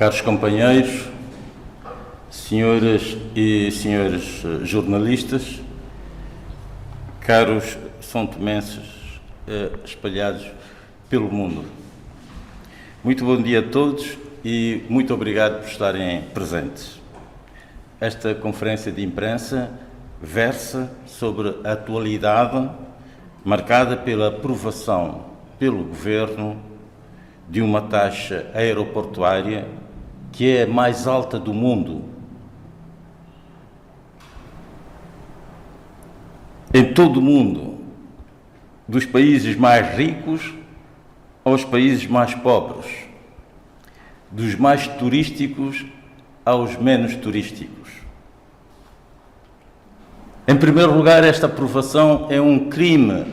Caros companheiros, senhoras e senhores jornalistas, caros são-tomenses espalhados pelo mundo. Muito bom dia a todos e muito obrigado por estarem presentes. Esta conferência de imprensa versa sobre a atualidade marcada pela aprovação pelo Governo de uma taxa aeroportuária que é a mais alta do mundo. Em todo o mundo, dos países mais ricos aos países mais pobres, dos mais turísticos aos menos turísticos. Em primeiro lugar, esta aprovação é um crime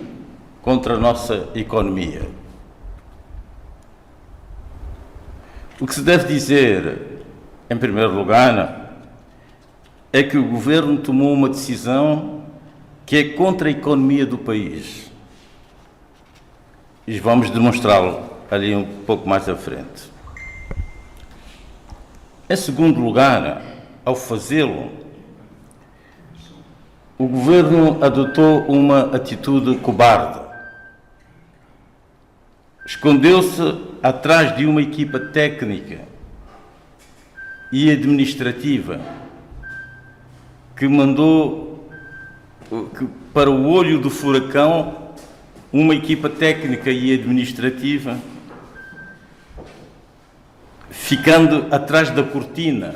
contra a nossa economia. O que se deve dizer, em primeiro lugar, é que o Governo tomou uma decisão que é contra a economia do país. E vamos demonstrá-lo ali um pouco mais à frente. Em segundo lugar, ao fazê-lo, o Governo adotou uma atitude cobarde. Escondeu-se atrás de uma equipa técnica e administrativa que mandou para o olho do furacão uma equipa técnica e administrativa, ficando atrás da cortina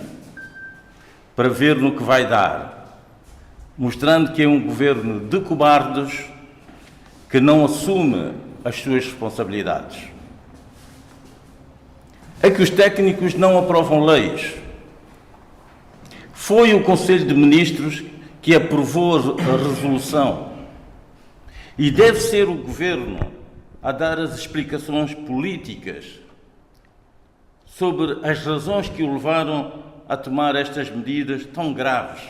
para ver no que vai dar, mostrando que é um governo de cobardes que não assume as suas responsabilidades. É que os técnicos não aprovam leis. Foi o Conselho de Ministros que aprovou a resolução e deve ser o Governo a dar as explicações políticas sobre as razões que o levaram a tomar estas medidas tão graves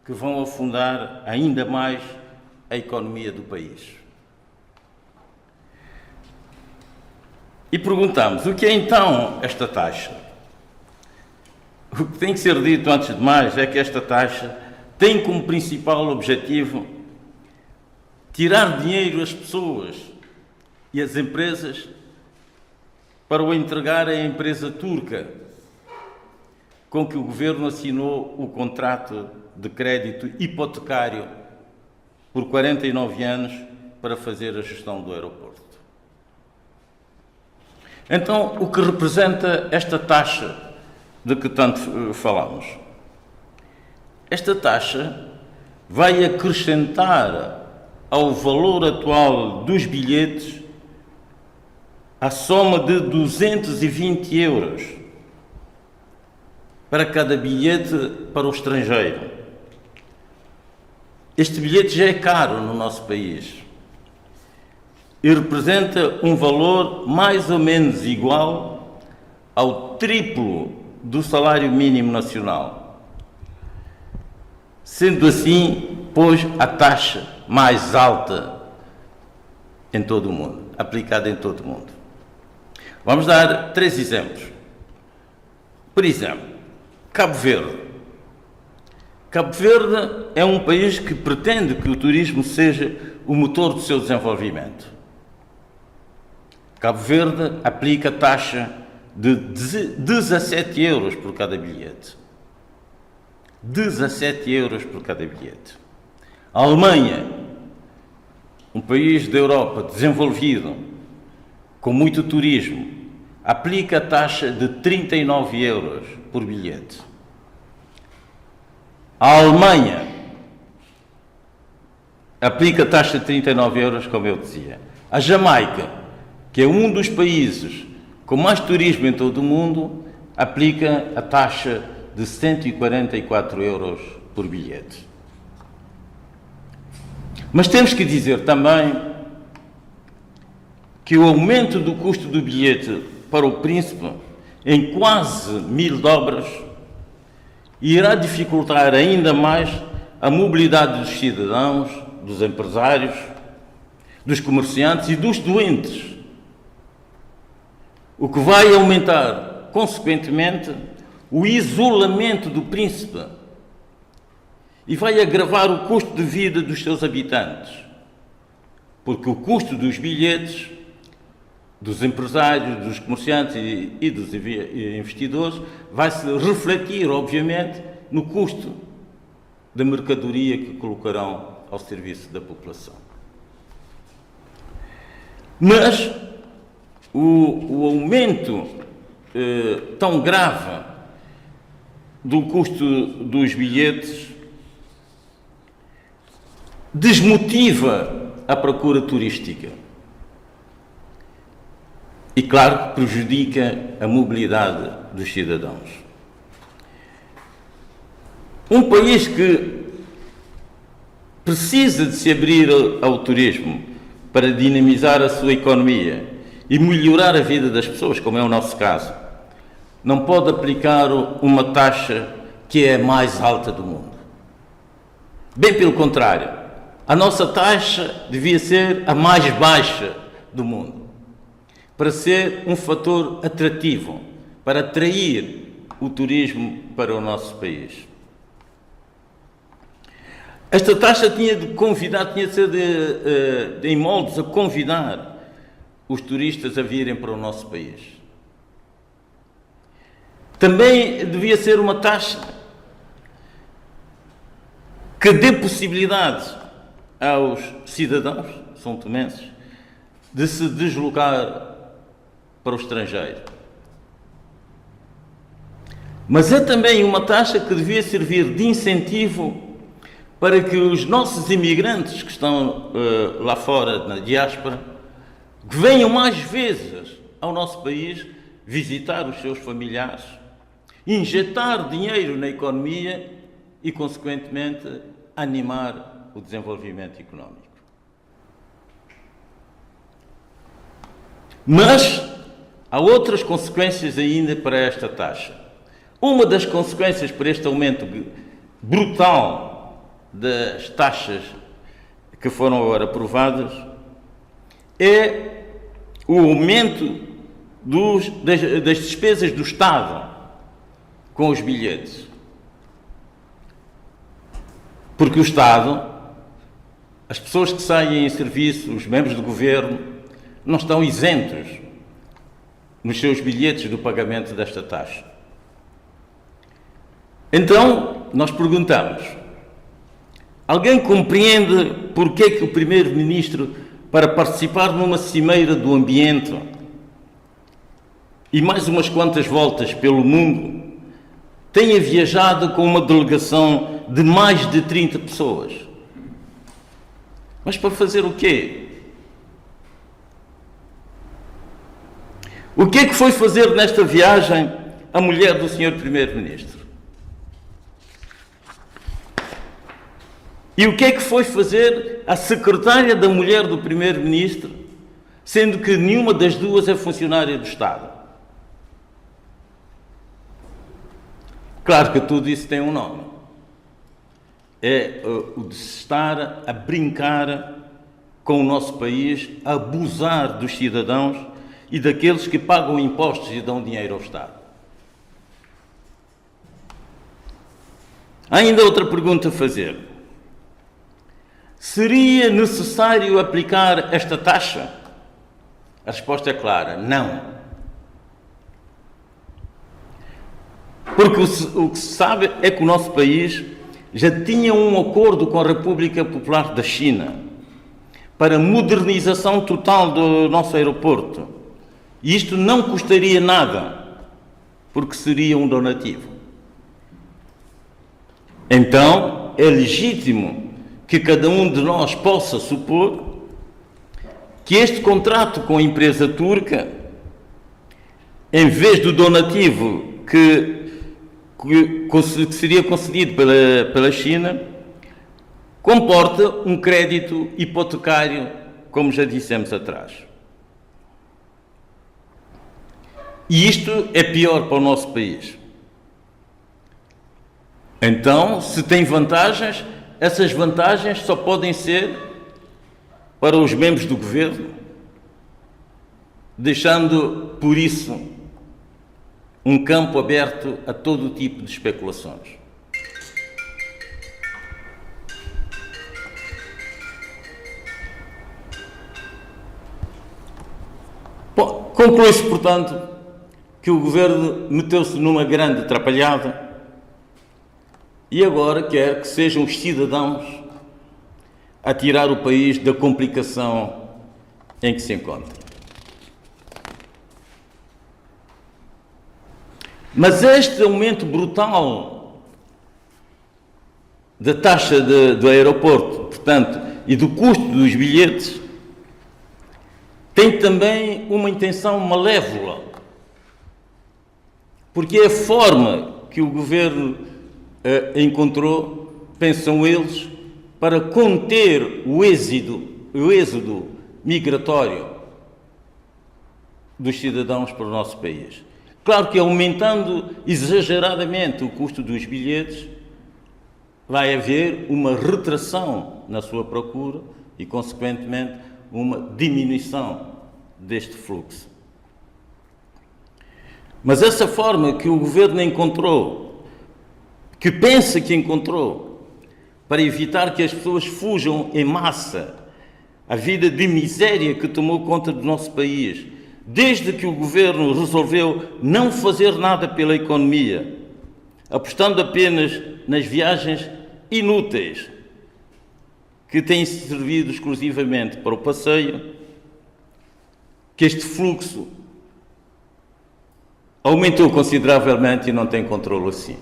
que vão afundar ainda mais a economia do país. E perguntamos, o que é então esta taxa? O que tem que ser dito antes de mais é que esta taxa tem como principal objetivo tirar dinheiro às pessoas e às empresas para o entregar à empresa turca com que o Governo assinou o contrato de crédito hipotecário por 49 anos para fazer a gestão do aeroporto. Então, o que representa esta taxa de que tanto falamos? Esta taxa vai acrescentar ao valor atual dos bilhetes a soma de 220 euros para cada bilhete para o estrangeiro. Este bilhete já é caro no nosso país e representa um valor mais ou menos igual ao triplo do salário mínimo nacional. Sendo assim, pôs a taxa mais alta em todo o mundo, aplicada em todo o mundo. Vamos dar 3 exemplos. Por exemplo, Cabo Verde. Cabo Verde é um país que pretende que o turismo seja o motor do seu desenvolvimento. Cabo Verde aplica taxa de 17 euros por cada bilhete. 17 euros por cada bilhete. A Alemanha, um país da Europa desenvolvido, com muito turismo, aplica a taxa de 39 euros por bilhete. A Alemanha aplica a taxa de 39 euros, como eu dizia. A Jamaica, que é um dos países com mais turismo em todo o mundo, aplica a taxa de 144 euros por bilhete. Mas temos que dizer também que o aumento do custo do bilhete para o Príncipe em quase 1000 dobras irá dificultar ainda mais a mobilidade dos cidadãos, dos empresários, dos comerciantes e dos doentes, o que vai aumentar consequentemente, o isolamento do príncipe e vai agravar o custo de vida dos seus habitantes, porque o custo dos bilhetes, dos empresários, dos comerciantes e dos investidores vai se refletir, obviamente, no custo da mercadoria que colocarão ao serviço da população. Mas o aumento tão grave do custo dos bilhetes desmotiva a procura turística e, claro, prejudica a mobilidade dos cidadãos. Um país que precisa de se abrir ao turismo para dinamizar a sua economia e melhorar a vida das pessoas, como é o nosso caso, não pode aplicar uma taxa que é a mais alta do mundo. Bem pelo contrário, a nossa taxa devia ser a mais baixa do mundo, para ser um fator atrativo, para atrair o turismo para o nosso país. Esta taxa tinha de ser em moldes a convidar os turistas a virem para o nosso país. Também devia ser uma taxa que dê possibilidade aos cidadãos são-tomenses de se deslocar para o estrangeiro. Mas é também uma taxa que devia servir de incentivo para que os nossos imigrantes que estão lá fora, na diáspora, que venham mais vezes ao nosso país visitar os seus familiares, injetar dinheiro na economia e, consequentemente, animar o desenvolvimento económico. Mas há outras consequências ainda para esta taxa. Uma das consequências para este aumento brutal das taxas que foram agora aprovadas é o aumento das despesas do Estado com os bilhetes. Porque o Estado, as pessoas que saem em serviço, os membros do governo, não estão isentos nos seus bilhetes do pagamento desta taxa. Então, nós perguntamos: alguém compreende porque é que o Primeiro-Ministro, para participar numa cimeira do ambiente e mais umas quantas voltas pelo mundo, tenha viajado com uma delegação de mais de 30 pessoas? Mas para fazer o quê? O que é que foi fazer nesta viagem a mulher do Sr. Primeiro-Ministro? E o que é que foi fazer a secretária da mulher do Primeiro-Ministro, sendo que nenhuma das duas é funcionária do Estado? Claro que tudo isso tem um nome. É o de se estar a brincar com o nosso país, a abusar dos cidadãos e daqueles que pagam impostos e dão dinheiro ao Estado. Há ainda outra pergunta a fazer. Seria necessário aplicar esta taxa? A resposta é clara: não. Porque o que se sabe é que o nosso país já tinha um acordo com a República Popular da China para a modernização total do nosso aeroporto. E isto não custaria nada, porque seria um donativo. Então, é legítimo que cada um de nós possa supor que este contrato com a empresa turca, em vez do donativo que seria concedido pela China, comporta um crédito hipotecário, como já dissemos atrás. E isto é pior para o nosso país. Então, se tem vantagens, essas vantagens só podem ser para os membros do governo, deixando, por isso, um campo aberto a todo tipo de especulações. Bom, conclui-se, portanto, que o Governo meteu-se numa grande atrapalhada e agora quer que sejam os cidadãos a tirar o país da complicação em que se encontra. Mas este aumento brutal da taxa do aeroporto, portanto, e do custo dos bilhetes, tem também uma intenção malévola, porque é a forma que o Governo encontrou, pensam eles, para conter o êxodo migratório dos cidadãos para o nosso país. Claro que aumentando exageradamente o custo dos bilhetes, vai haver uma retração na sua procura e, consequentemente, uma diminuição deste fluxo. Mas essa forma que o Governo encontrou, que pensa que encontrou, para evitar que as pessoas fujam em massa à vida de miséria que tomou conta do nosso país, desde que o Governo resolveu não fazer nada pela economia, apostando apenas nas viagens inúteis, que têm servido exclusivamente para o passeio, que este fluxo aumentou consideravelmente e não tem controle assim.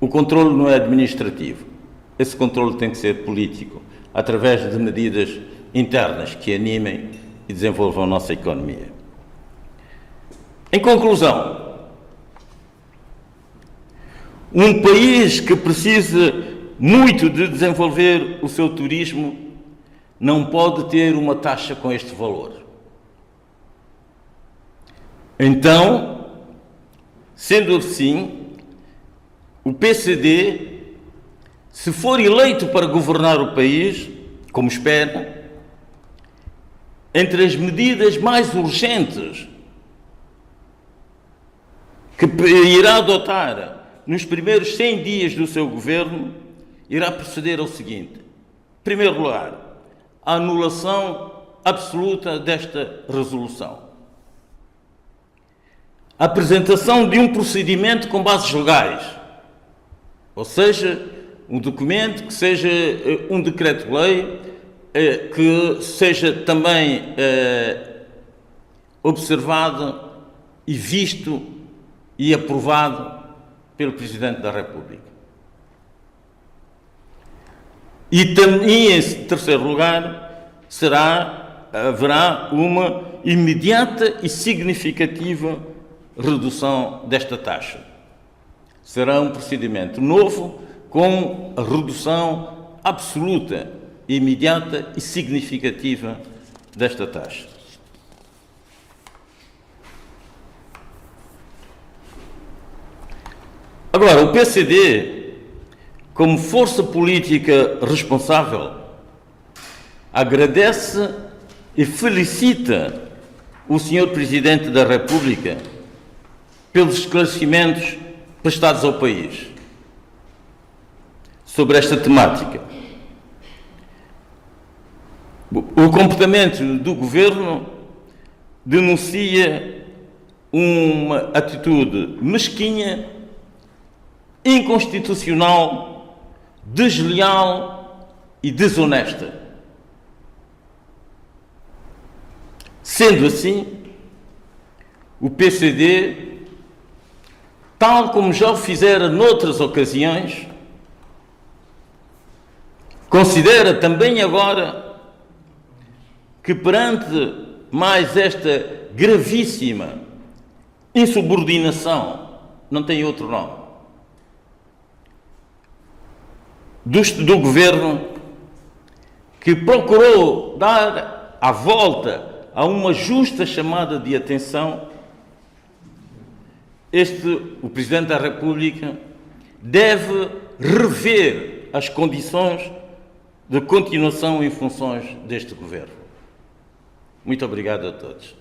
O controle não é administrativo. Esse controle tem que ser político, através de medidas internas que animem e desenvolvam a nossa economia. Em conclusão, um país que precisa muito de desenvolver o seu turismo não pode ter uma taxa com este valor. Então, sendo assim, o PCD, se for eleito para governar o país, como espera, entre as medidas mais urgentes que irá adotar nos primeiros 100 dias do seu governo, irá proceder ao seguinte: em primeiro lugar, a anulação absoluta desta resolução. A apresentação de um procedimento com bases legais, ou seja, um documento que seja um decreto-lei, que seja também observado e visto e aprovado pelo Presidente da República. E também, em terceiro lugar, haverá uma imediata e significativa redução desta taxa. Será um procedimento novo com a redução absoluta, imediata e significativa desta taxa. Agora, o PCD, como força política responsável, agradece e felicita o Sr. Presidente da República pelos esclarecimentos prestados ao país sobre esta temática. O comportamento do Governo denuncia uma atitude mesquinha, inconstitucional, desleal e desonesta. Sendo assim, o PCD, tal como já o fizera noutras ocasiões, considera também agora que perante mais esta gravíssima insubordinação, não tem outro nome, do Governo, que procurou dar a volta a uma justa chamada de atenção, o Presidente da República deve rever as condições de continuação em funções deste Governo. Muito obrigado a todos.